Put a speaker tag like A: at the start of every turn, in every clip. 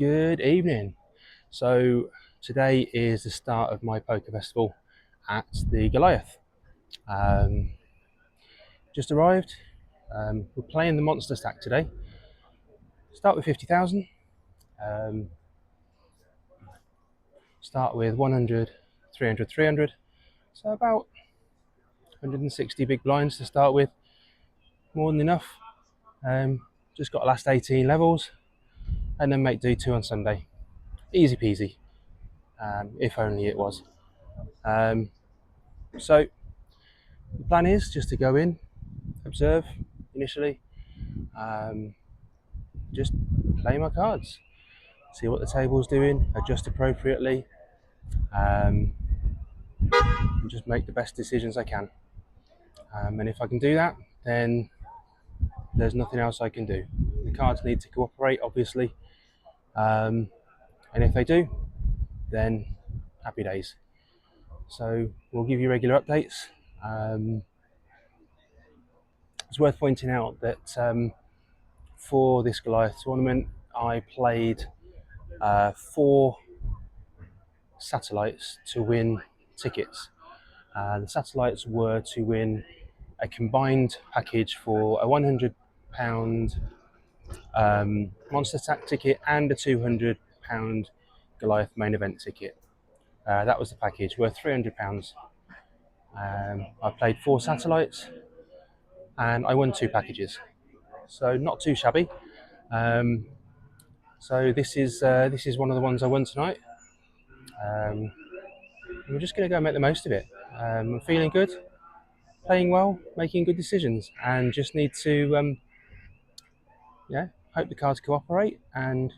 A: Good evening. So today is the start of my poker festival at the Goliath. Um, just arrived. We're playing the monster stack today. Start with 50,000. Um, start with 100, 300, 300. So about 160 big blinds to start with. More than enough. Just got the last 18 levels and then make D2 on Sunday. Easy peasy. If only it was. So the plan is just to go in, observe initially, just play my cards, see what the table's doing, adjust appropriately, and just make the best decisions I can. And if I can do that, then there's nothing else I can do. The cards need to cooperate, obviously, and if they do, then happy days. So we'll give you regular updates. It's worth pointing out that for this Goliath tournament, I played 4 satellites to win tickets. The satellites were to win a combined package for a £100 Monster Stack ticket and a £200 Goliath main event ticket. That was the package, worth £300. I played 4 satellites and I won 2 packages, so not too shabby. So this is one of the ones I won tonight. We're just going to go and make the most of it. I'm feeling good, playing well, making good decisions, and just need to hope the cards cooperate, and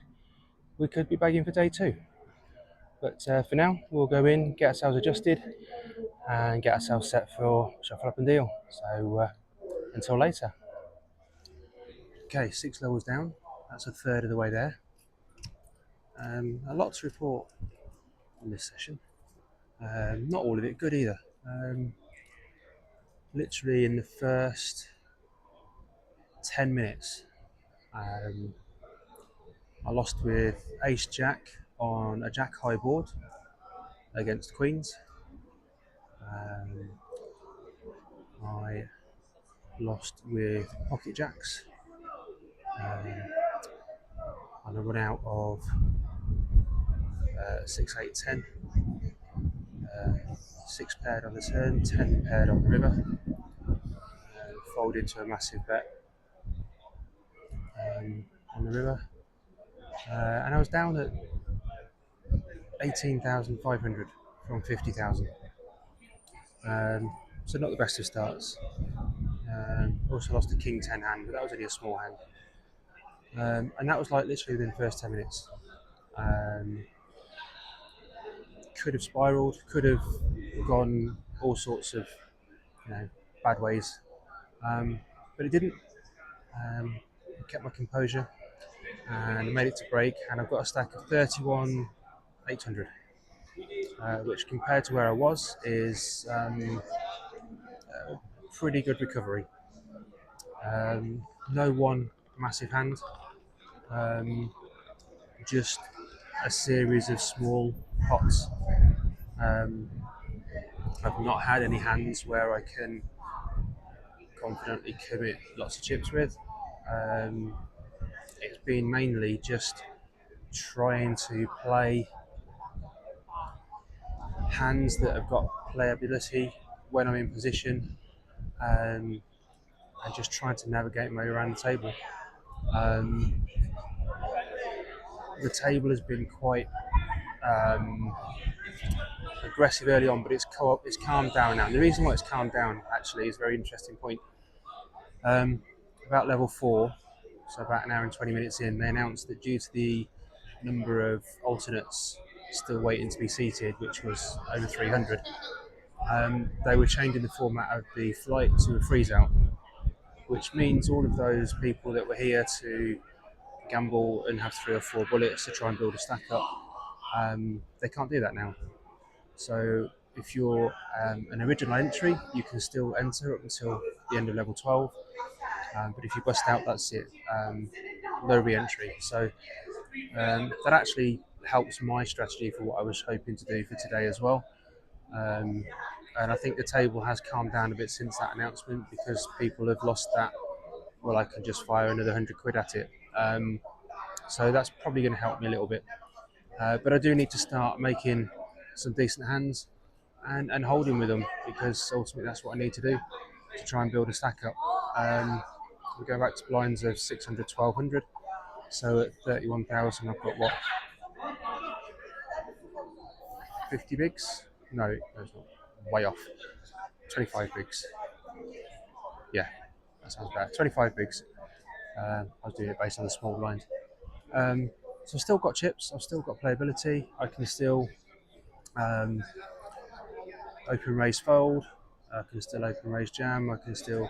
A: we could be bagging for day 2. But for now, we'll go in, get ourselves adjusted, and get ourselves set for shuffle up and deal. So until later. Okay, 6 levels down. That's a third of the way there. A lot to report on this session. Not all of it good either. Literally in the first 10 minutes, I lost with Ace Jack on a Jack high board against Queens. I lost with Pocket Jacks on a run out of 6, 8, 10. 6 paired on the turn, 10 paired on the river. Fold into a massive bet on the river. And I was down at 18,500 from 50,000. So not the best of starts. Also lost a King 10 hand, but that was only a small hand. And that was like literally within the first 10 minutes. Could have spiraled, could have gone all sorts of bad ways, but it didn't. I kept my composure and I made it to break, and I've got a stack of 31,800, which compared to where I was is pretty good recovery. No one massive hand, just a series of small pots. I've not had any hands where I can confidently commit lots of chips with. It's been mainly just trying to play hands that have got playability when I'm in position, and just trying to navigate my way around the table. The table has been quite aggressive early on, but it's calmed down now. And the reason why it's calmed down actually is a very interesting point. About level 4, so about an hour and 20 minutes in, they announced that due to the number of alternates still waiting to be seated, which was over 300, they were changing the format of the flight to a freeze out, which means all of those people that were here to gamble and have 3 or 4 bullets to try and build a stack up, they can't do that now. So if you're an original entry, you can still enter up until the end of level 12, but if you bust out, that's it. No re-entry. So That actually helps my strategy for what I was hoping to do for today as well. Um, and I think the table has calmed down a bit since that announcement because people have lost that. Well, I can just fire another £100 at it. So that's probably going to help me a little bit. But I do need to start making some decent hands and holding with them because ultimately that's what I need to do to try and build a stack up. We go back to blinds of 600, 1200. So at 31,000, I've got what, 50 bigs? No, it's not. Way off. 25 bigs. Yeah, that sounds better. 25 bigs. I was doing it based on the small blind. So I've still got chips. I've still got playability. I can still um, open raise fold. I can still open raise jam. I can still.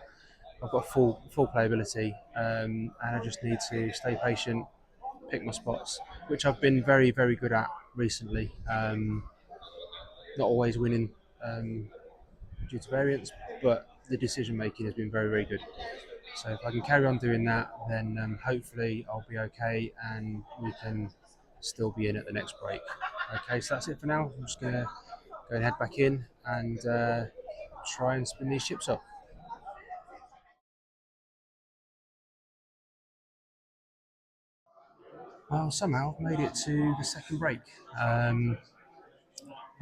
A: I've got full playability, and I just need to stay patient, pick my spots, which I've been very good at recently. Not always winning due to variance, but the decision making has been very good. So if I can carry on doing that, then hopefully I'll be okay, and we can still be in at the next break. Okay, so that's it for now. I'm just gonna go and head back in and try and spin these chips up. Well, somehow I've made it to the second break. I've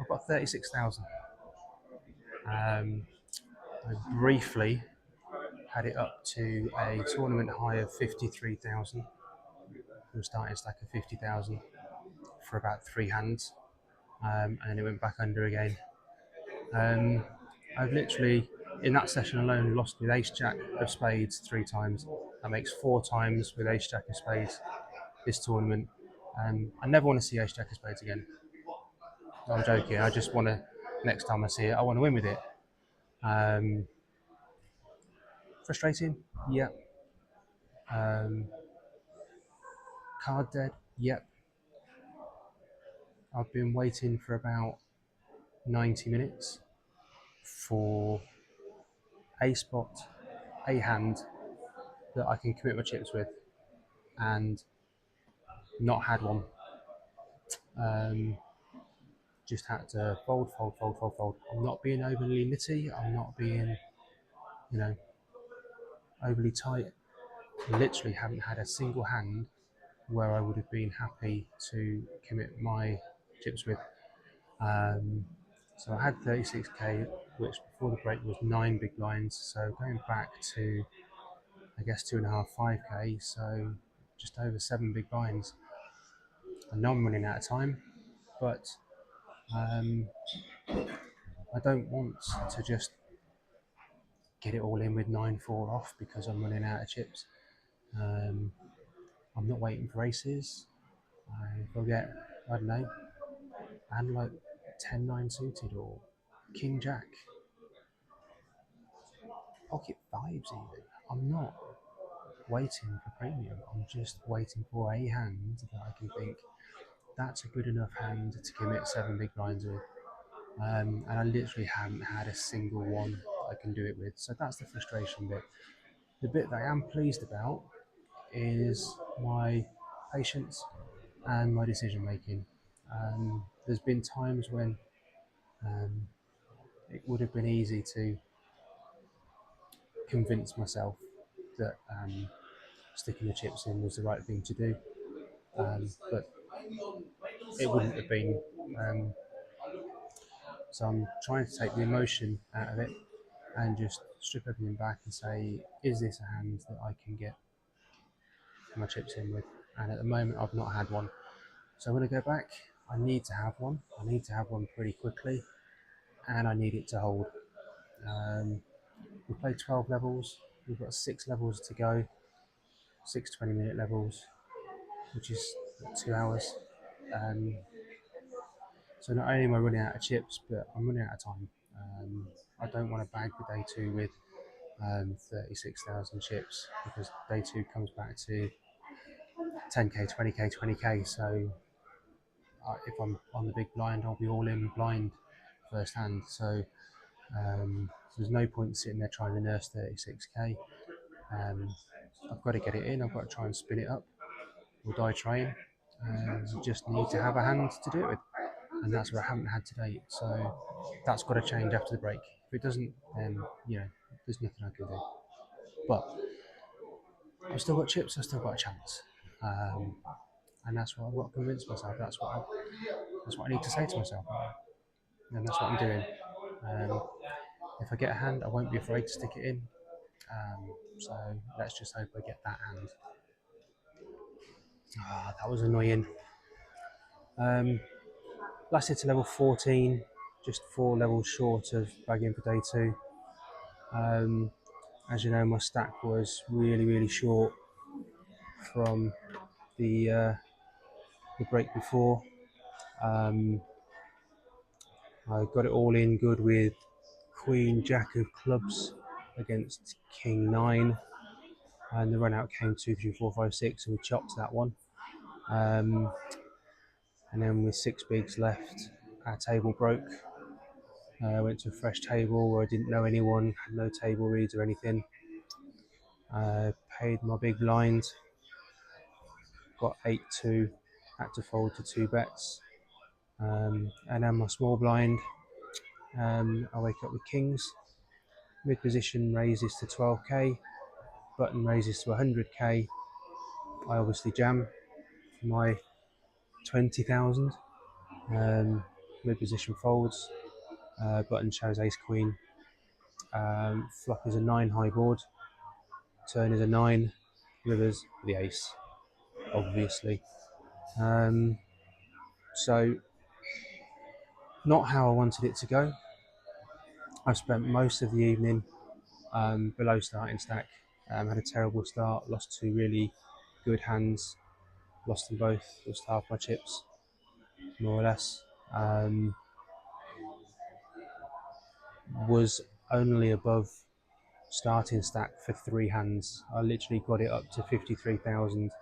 A: got 36,000. Um, I briefly had it up to a tournament high of 53,000 from a starting stack of 50,000 for about three hands, and then it went back under again. I've literally, in that session alone, lost with ace jack of spades three times. That makes four times with ace jack of spades this tournament. I never want to see ace jack of spades again. I'm joking. I just want to, next time I see it, I want to win with it. Um, Frustrating? Yep. Card dead? Yep. I've been waiting for about 90 minutes for a spot, a hand that I can commit my chips with, and not had one. Just had to fold. I'm not being overly nitty. I'm not being, you know, overly tight. I literally haven't had a single hand where I would have been happy to commit my chips with. Um, so I had 36k, which before the break was 9 big blinds. So going back to, I guess, 2.5, 5k, so just over 7 big blinds. I know I'm running out of time, but um, I don't want to just get it all in with 9-4 off because I'm running out of chips. I'm not waiting for aces. If I get, I don't know, and like 10-9 suited or king jack, pocket fives even. I'm not waiting for premium. I'm just waiting for a hand that I can think that's a good enough hand to commit 7 big blinds with. And I literally haven't had a single one that I can do it with. So that's the frustration bit. The bit that I am pleased about is my patience and my decision making. There's been times when um, it would have been easy to convince myself that sticking the chips in was the right thing to do, but it wouldn't have been. Um, so I'm trying to take the emotion out of it and just strip everything back and say, is this a hand that I can get my chips in with? And at the moment, I've not had one. So when I go back, I need to have one. I need to have one pretty quickly, and I need it to hold. We played 12 levels. We've got 6 levels to go, 6 20-minute levels, which is 2 hours. Um, so not only am I running out of chips, but I'm running out of time. I don't want to bag the day two with 36,000 chips because day two comes back to 10k, 20k, 20k. So if I'm on the big blind, I'll be all in blind first hand. So there's no point sitting there trying to nurse 36k. I've got to get it in. I've got to try and spin it up or die trying. You just need to have a hand to do it with, and that's what I haven't had to date. So that's got to change after the break. If it doesn't, then there's nothing I can do. But I've still got chips. I've still got a chance, and that's what I've got to convince myself. That's what I need to say to myself, and that's what I'm doing. Um, if I get a hand, I won't be afraid to stick it in. So let's just hope I get that hand. That was annoying. Lasted to level 14, just 4 levels short of bagging for day 2. As you know, my stack was really, really short from the break before. I got it all in good with Queen Jack of clubs against King 9, and the run out came 2, 3, 4, 5, 6, and we chopped that one. And then with 6 bigs left, our table broke. I went to a fresh table where I didn't know anyone, had no table reads or anything. Paid my big blind, got 8-2, had to fold to 2 bets. And then my small blind, I wake up with kings. Mid position raises to 12k, button raises to 100k. I obviously jam for my 20,000. Mid position folds, button shows ace queen. Flop is a 9 high board, turn is a 9, rivers the ace, obviously. So, not how I wanted it to go. I've spent most of the evening below starting stack. Had a terrible start, lost 2 really good hands, lost them both, lost half my chips, more or less. Was only above starting stack for 3 hands. I literally got it up to 53,000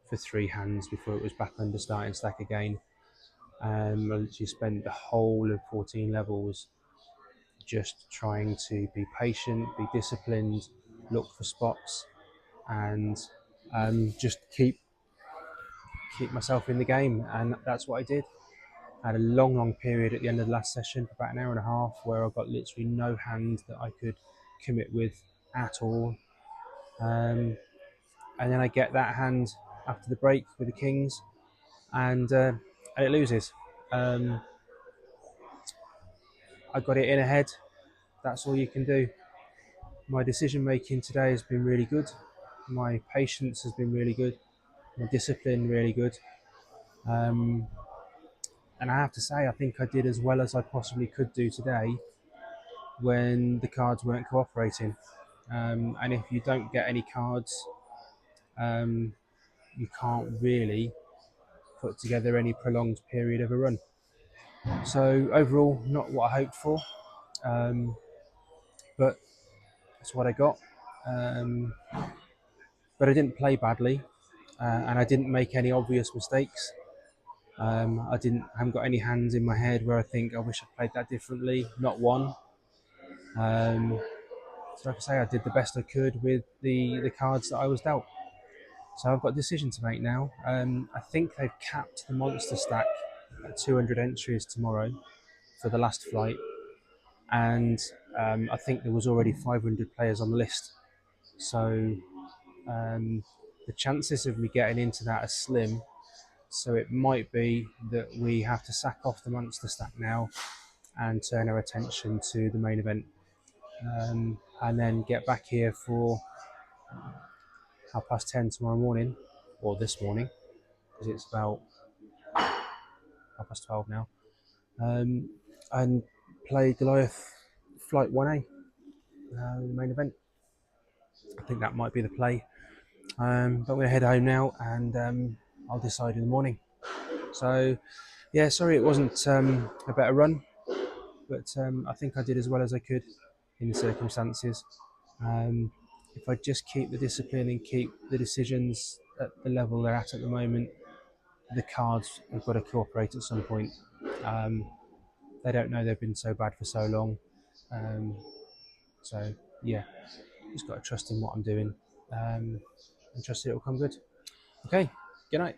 A: for 3 hands before it was back under starting stack again. I literally spent the whole of 14 levels just trying to be patient, be disciplined, look for spots, and just keep myself in the game. And that's what I did. I had a long period at the end of the last session, about an hour and a half, where I got literally no hand that I could commit with at all. And then I get that hand after the break with the kings, and it loses. I got it in ahead. That's all you can do. My decision making today has been really good. My patience has been really good. My discipline really good. And I have to say, I think I did as well as I possibly could do today when the cards weren't cooperating. And if you don't get any cards, you can't really put together any prolonged period of a run. So overall, not what I hoped for, but that's what I got. But I didn't play badly, and I didn't make any obvious mistakes. I haven't got any hands in my head where I think I wish I played that differently. Not one. So like I say, I did the best I could with the cards that I was dealt. So I've got a decision to make now. I think they've capped the monster stack at 200 entries tomorrow for the last flight, and I think there was already 500 players on the list. So the chances of me getting into that are slim. So it might be that we have to sack off the monster stack now and turn our attention to the main event, and then get back here for 10:30 tomorrow morning, or this morning, because it's about 12:30 now, and play Goliath Flight 1A, the main event. I think that might be the play. But I'm going to head home now, and I'll decide in the morning. So, yeah, sorry it wasn't a better run, but I think I did as well as I could in the circumstances. If I just keep the discipline and keep the decisions at the level they're at the moment, the cards have got to cooperate at some point. They don't know they've been so bad for so long. So, yeah, just got to trust in what I'm doing, and trust it will come good. Okay, good night.